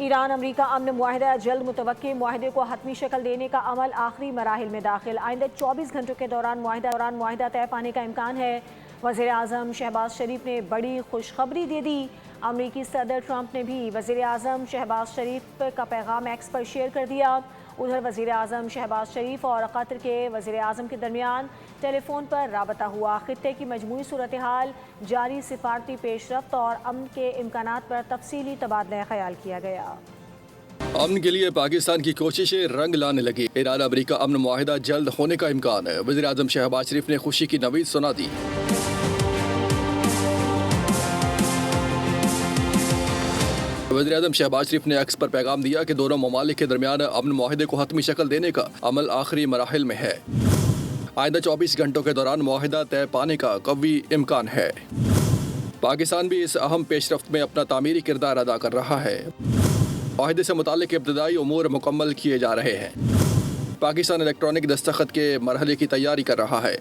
ایران امریکہ امن معاہدہ جلد متوقع معاہدے کو حتمی شکل دینے کا عمل آخری مراحل میں داخل آئندہ 24 گھنٹوں کے دوران معاہدہ طے پانے کا امکان ہے۔ وزیر اعظم شہباز شریف نے بڑی خوشخبری دے دی۔ امریکی صدر ٹرمپ نے بھی وزیر اعظم شہباز شریف کا پیغام ایکس پر شیئر کر دیا۔ ادھر وزیر اعظم شہباز شریف اور قطر کے وزیر اعظم کے درمیان ٹیلی فون پر رابطہ ہوا۔ خطے کی مجموعی صورتحال، جاری سفارتی پیش رفت اور امن کے امکانات پر تفصیلی تبادلہ خیال کیا گیا۔ امن کے لیے پاکستان کی کوششیں رنگ لانے لگی۔ ایران امریکہ امن معاہدہ جلد ہونے کا امکان ہے۔ وزیر اعظم شہباز شریف نے خوشی کی نوید سنا دی۔ وزیر اعظم شہباز شریف نے ایکس پر پیغام دیا کہ دونوں ممالک کے درمیان امن معاہدے کو حتمی شکل دینے کا عمل آخری مراحل میں ہے۔ آئندہ 24 گھنٹوں کے دوران معاہدہ طے پانے کا قوی امکان ہے۔ پاکستان بھی اس اہم پیش رفت میں اپنا تعمیری کردار ادا کر رہا ہے۔ معاہدے سے متعلق ابتدائی امور مکمل کیے جا رہے ہیں۔ پاکستان الیکٹرانک دستخط کے مرحلے کی تیاری کر رہا ہے۔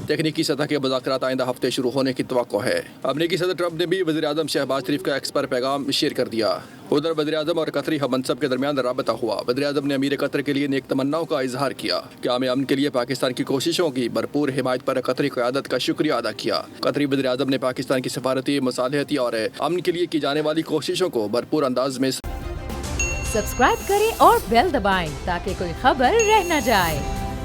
تکنیکی سطح کے مذاکرات آئندہ ہفتے شروع ہونے کی توقع ہے۔ امریکی صدر ٹرمپ نے بھی وزیر اعظم شہباز شریف کا ایکس پر پیغام شیئر کر دیا۔ ادھر وزیر اعظم اور قطری ہم منصب کے درمیان رابطہ ہوا۔ وزیر اعظم نے امیر قطر کے لیے نیک تمناؤں کا اظہار کیا۔ قیام امن کے لیے پاکستان کی کوششوں کی بھرپور حمایت پر قطری قیادت کا شکریہ ادا کیا۔ قطری وزیر اعظم نے پاکستان کی سفارتی، مصالحتی اور امن کے لیے کی جانے والی کوششوں کو بھرپور انداز میں سبسکرائب کریں اور بیل دبائیں تاکہ کوئی خبر رہ نہ جائے۔